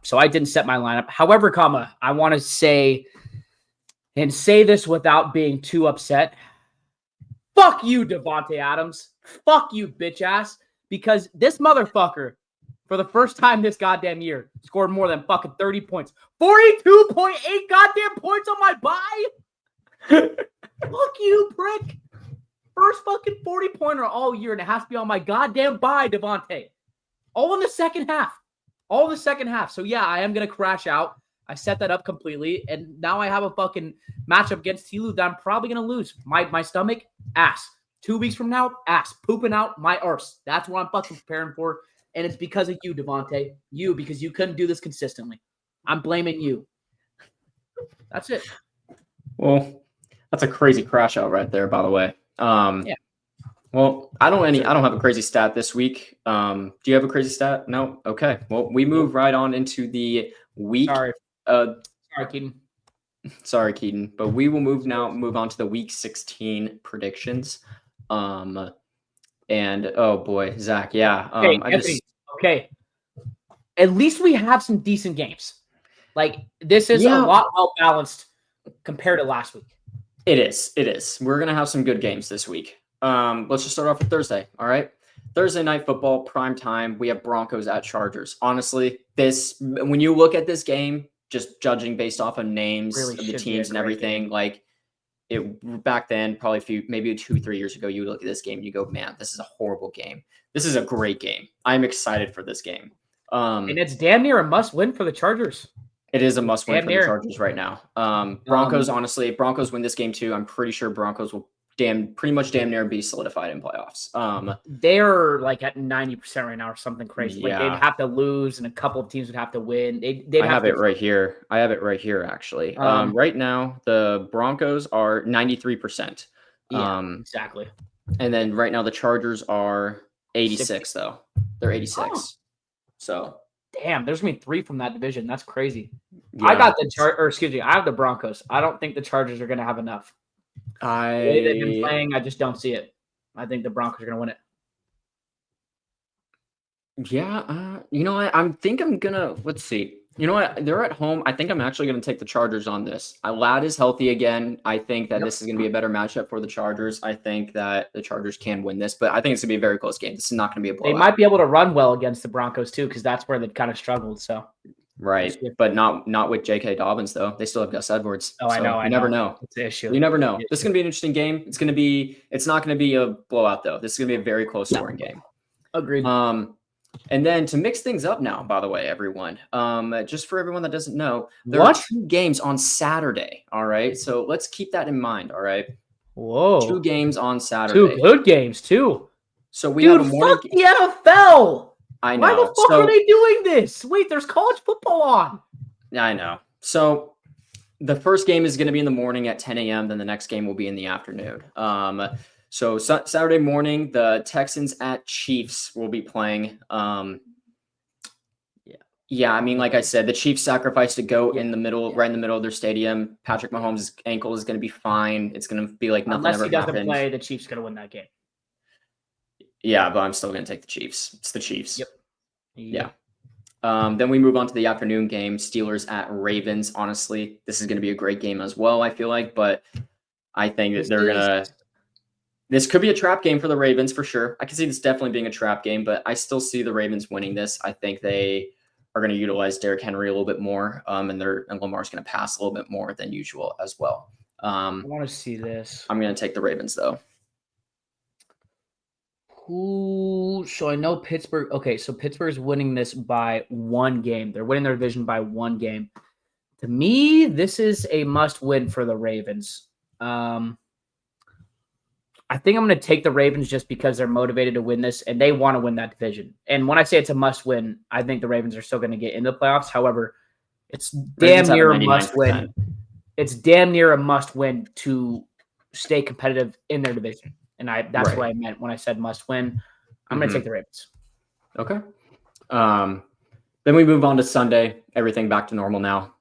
So I didn't set my lineup. However, I want to say, and say this without being too upset, fuck you, Devontae Adams. Fuck you, bitch ass. Because this motherfucker, for the first time this goddamn year, scored more than fucking 30 points. 42.8 goddamn points on my bye? Fuck you, prick. First fucking 40-pointer all year, and it has to be on my goddamn bye, Devontae. All in the second half. So, yeah, I am going to crash out. I set that up completely, and now I have a fucking matchup against T-Lou that I'm probably going to lose. My stomach, ass. 2 weeks from now, ass. Pooping out my arse. That's what I'm fucking preparing for, and it's because of you, Devontae. You, because you couldn't do this consistently. I'm blaming you. That's it. Well, that's a crazy crash out right there, by the way. Yeah. Well, I don't have a crazy stat this week. Do you have a crazy stat? No. Okay. Well, we move right on into the week. Sorry, Keaton. Sorry, Keaton. But we will move on to the week 16 predictions. And oh boy, Zach, yeah. Okay. At least we have some decent games. Like this is a lot well balanced compared to last week. It is. We're gonna have some good games this week. Let's just start off with Thursday. All right. Thursday night football, prime time. We have Broncos at Chargers. Honestly, when you look at this game, just judging based off of names of the teams and everything, like it back then, probably maybe 2-3 years ago, you would look at this game and you go, man, this is a horrible game. This is a great game. I'm excited for this game. And it's damn near a must win for the Chargers. It is a must win for the Chargers right now. Broncos, honestly, if Broncos win this game too, I'm pretty sure Broncos will pretty much damn near be solidified in playoffs. They're like at 90% right now or something crazy. Like they'd have to lose and a couple of teams would have to win. I have it right here. Actually. Right now, the Broncos are 93%. Exactly. And then right now the Chargers are 86 though. They're 86. So damn, there's gonna be 3 from that division. That's crazy. Yeah. I got I have the Broncos. I don't think the Chargers are gonna have enough. The way they've been playing, I just don't see it. I think the Broncos are gonna win it. Yeah, you know what? Let's see. You know what? They're at home. I think I'm actually going to take the Chargers on this. Ladd is healthy again. I think that this is going to be a better matchup for the Chargers. I think that the Chargers can win this, but I think it's going to be a very close game. This is not going to be a blowout. They might be able to run well against the Broncos too, because that's where they've kind of struggled. So right, but not with J.K. Dobbins though. They still have Gus Edwards. Oh, so I know. You never know. It's the issue. You never know. This is going to be an interesting game. It's not going to be a blowout though. This is going to be a very close scoring game. Agreed. And then to mix things up now, by the way, everyone, just for everyone that doesn't know, there are 2 games on Saturday. All right. So let's keep that in mind. All right. Whoa. 2 games on Saturday. 2 good games too. So we have a morning. Fuck the NFL. I know. Why the fuck are they doing this? Wait, there's college football on. I know. So the first game is going to be in the morning at 10 a.m. Then the next game will be in the afternoon. So Saturday morning, the Texans at Chiefs will be playing. Yeah. I mean, like I said, the Chiefs sacrificed a goat right in the middle of their stadium. Patrick Mahomes' ankle is going to be fine. It's going to be like nothing ever happened. Unless he doesn't play, the Chiefs going to win that game. Yeah, but I'm still going to take the Chiefs. It's the Chiefs. Yep. Yeah. Then we move on to the afternoon game, Steelers at Ravens. Honestly, this is going to be a great game as well, I feel like, but I think that this could be a trap game for the Ravens for sure. I can see this definitely being a trap game, but I still see the Ravens winning this. I think they are going to utilize Derrick Henry a little bit more, and Lamar's going to pass a little bit more than usual as well. I want to see this. I'm going to take the Ravens though. So I know Pittsburgh. Okay, so Pittsburgh's winning this by 1 game. They're winning their division by 1 game. To me, this is a must-win for the Ravens. I think I'm going to take the Ravens just because they're motivated to win this and they want to win that division. And when I say it's a must-win, I think the Ravens are still going to get into the playoffs. However, it's damn near a must-win. It's damn near a must-win to stay competitive in their division. And that's what I meant when I said must-win. I'm going to take the Ravens. Okay. Then we move on to Sunday. Everything back to normal now.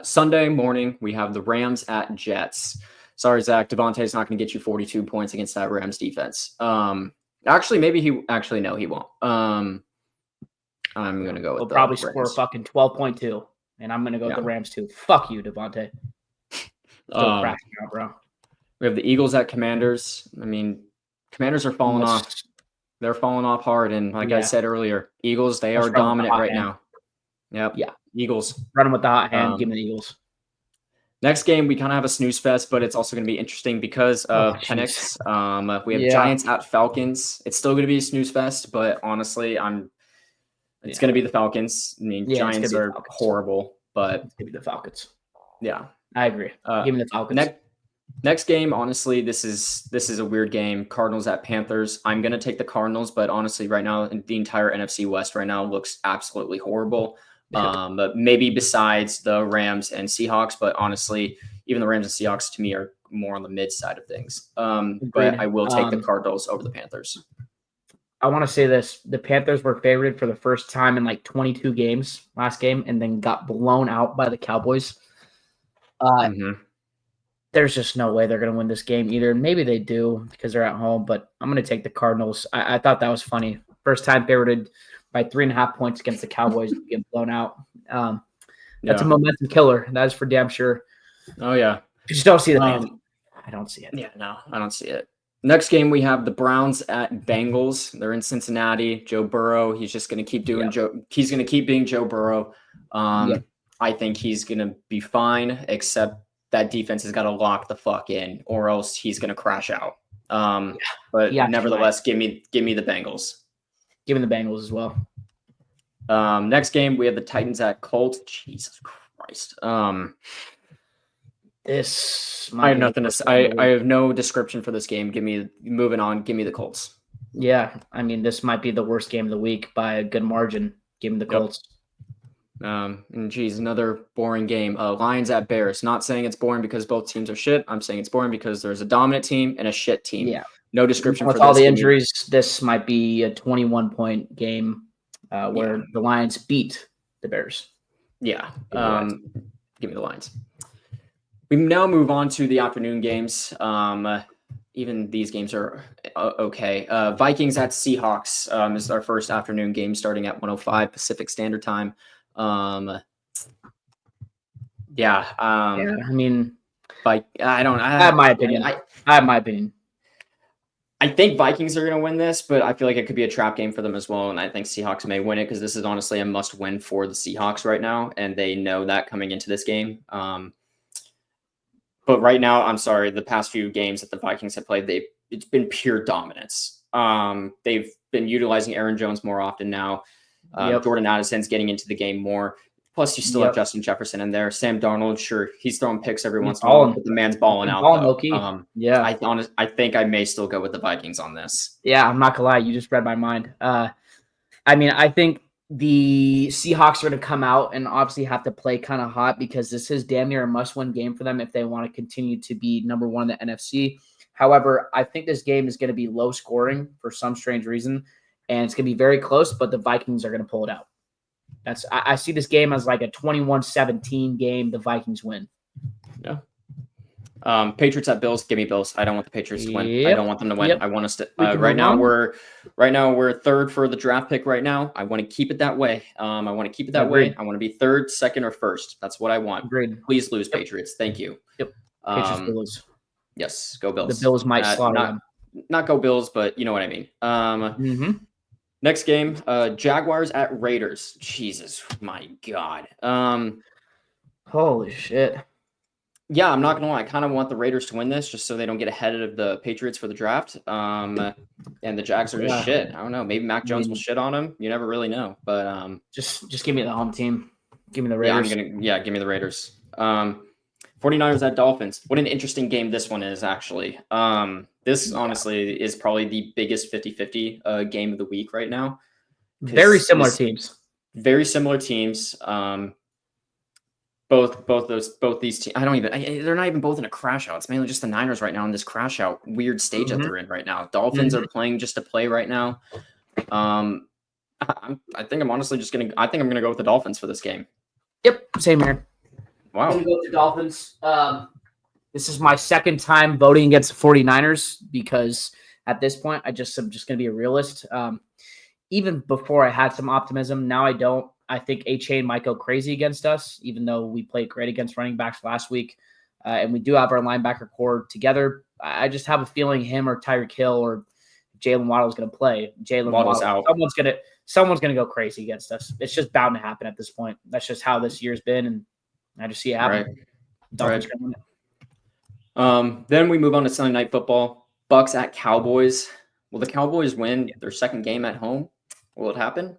Sunday morning, we have the Rams at Jets. Sorry, Zach. Devontae's not going to get you 42 points against that Rams defense. Actually, maybe he won't. I'm going to go with He'll probably score fucking 12.2, and I'm going to go with the Rams too. Fuck you, Devontae. Still crashing out, bro. We have the Eagles at Commanders. I mean, Commanders are falling off. They're falling off hard, and like I said earlier, Eagles, they are dominant right now. Yep. Yeah. Eagles. Running with the hot hand. Give me the Eagles. Next game, we kind of have a snooze fest, but it's also going to be interesting because of Penix. We have Giants at Falcons. It's still going to be a snooze fest, but honestly, it's going to be the Falcons. I mean, Giants are horrible, but it's going to be the Falcons. Yeah, I agree. Give me the Falcons. Next game, honestly, this is a weird game. Cardinals at Panthers. I'm going to take the Cardinals, but honestly, right now, the entire NFC West right now looks absolutely horrible. But maybe besides the Rams and Seahawks, but honestly, even the Rams and Seahawks to me are more on the mid side of things. But I will take the Cardinals over the Panthers. I want to say this. The Panthers were favored for the first time in like 22 games last game and then got blown out by the Cowboys. There's just no way they're going to win this game either. Maybe they do because they're at home, but I'm going to take the Cardinals. I thought that was funny. First time favored by 3.5 points against the Cowboys to get blown out. That's a momentum killer. That is for damn sure. Oh, yeah. You just don't see the Panthers. I don't see it. Yeah, no, I don't see it. Next game, we have the Browns at Bengals. They're in Cincinnati. Joe Burrow, he's just going to keep doing he's going to keep being Joe Burrow. I think he's going to be fine, except that defense has got to lock the fuck in, or else he's going to crash out. But nevertheless, give me the Bengals. Give me the Bengals as well. Next game, we have the Titans at Colts. Jesus Christ. I have nothing to say. I have no description for this game. Moving on. Give me the Colts. Yeah, I mean, this might be the worst game of the week by a good margin. Give me the Colts. And geez, another boring game. Lions at Bears. Not saying it's boring because both teams are shit. I'm saying it's boring because there's a dominant team and a shit team. Yeah. No description with for all this the injuries. This might be a 21-point game where the Lions beat the Bears. Yeah. Give me the Lions. We now move on to the afternoon games. Even these games are okay. Vikings at Seahawks is our first afternoon game starting at 1:05 Pacific Standard Time. I mean, I have my opinion. I have my opinion. I think Vikings are going to win this, but I feel like it could be a trap game for them as well. And I think Seahawks may win it because this is honestly a must win for the Seahawks right now. And they know that coming into this game. But right now, I'm sorry, the past few games that the Vikings have played, it's been pure dominance. They've been utilizing Aaron Jones more often now. Jordan Addison's getting into the game more. Plus, you still have Justin Jefferson in there. Sam Darnold, sure, he's throwing picks every once in a while, but the man's balling out. I think I may still go with the Vikings on this. Yeah, I'm not gonna lie, you just read my mind. I mean, I think the Seahawks are going to come out and obviously have to play kind of hot because this is damn near a must-win game for them if they want to continue to be number one in the NFC. However, I think this game is going to be low scoring for some strange reason, and it's going to be very close, but the Vikings are going to pull it out. I see this game as like a 21-17 game. The Vikings win. Yeah. Patriots at Bills. Give me Bills. I don't want the Patriots to win. I don't want them to win. I want us to. Right now we're third for the draft pick. Right now, I want to keep it that way. I want to keep it that way. I want to be third, second, or first. That's what I want. Agreed. Please lose, Patriots. Thank you. Yep. Patriots Bills. Yes, go Bills. The Bills might slaughter them. Not go Bills, but you know what I mean. Next game, Jaguars at Raiders. Jesus, my God. Holy shit. Yeah, I'm not gonna lie. I kind of want the Raiders to win this, just so they don't get ahead of the Patriots for the draft. And the Jags are just shit. I don't know. Maybe Mac Jones will shit on them. You never really know. But just give me the home team. Give me the Raiders. Give me the Raiders. 49ers at Dolphins. What an interesting game this one is, actually. This honestly is probably the biggest 50-50 game of the week right now. Very similar teams. Very similar teams. Both these teams. They're not even both in a crash out. It's mainly just the Niners right now in this crash out weird stage that they're in right now. Dolphins are playing just to play right now. I think I'm honestly I'm gonna go with the Dolphins for this game. Yep, same here. Wow. I'm gonna go with the Dolphins. This is my second time voting against the 49ers because at this point I'm just gonna be a realist. Even before I had some optimism, now I don't. I think A-Chain might go crazy against us, even though we played great against running backs last week. And we do have our linebacker core together. I just have a feeling him or Tyreek Hill or Jalen Waddle is going to play. Jalen Waddle's out. Someone's going to go crazy against us. It's just bound to happen at this point. That's just how this year's been, and I just see it happen. Right. Then we move on to Sunday Night Football. Bucks at Cowboys. Will the Cowboys win their second game at home? Will it happen?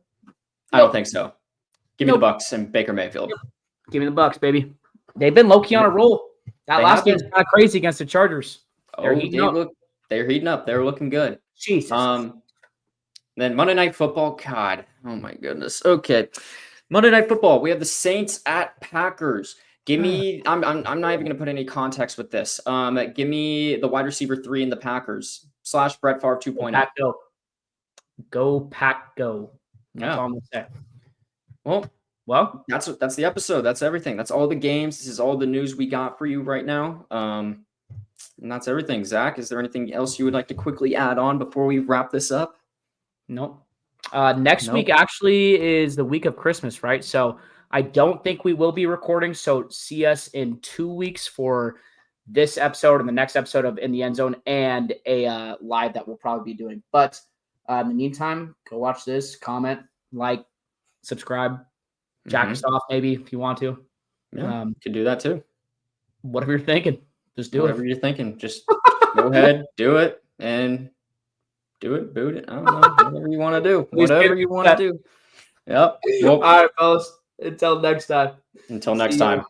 I don't think so. Give me the Bucks and Baker Mayfield. Give me the Bucks, baby. They've been low-key on a roll. That last game's kind of crazy against the Chargers. They're heating up. They're looking good. Jesus. Then Monday Night Football. God. Oh, my goodness. Okay. Monday Night Football. We have the Saints at Packers. Give me. I'm not even going to put any context with this. Give me the wide receiver 3 in the Packers / Brett Favre 2.0. Pack go. Go Pack go. That's Yeah. all I'm gonna say. Well, that's the episode. That's everything. That's all the games. This is all the news we got for you right now. And that's everything. Zach, is there anything else you would like to quickly add on before we wrap this up? Nope. Next week actually is the week of Christmas, right? So I don't think we will be recording. So see us in 2 weeks for this episode and the next episode of In the End Zone and a live that we'll probably be doing. But in the meantime, go watch this, comment, like, subscribe, jack us off maybe if you want to. Yeah, could do that too. Whatever you're thinking, just do Whatever you're thinking, just go ahead, do it, and do it, boot it. I don't know, whatever you want to do. Whatever you want to do. Yep. Well, all right, fellas. Until next time. Until next time.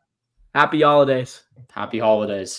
Happy holidays. Happy holidays.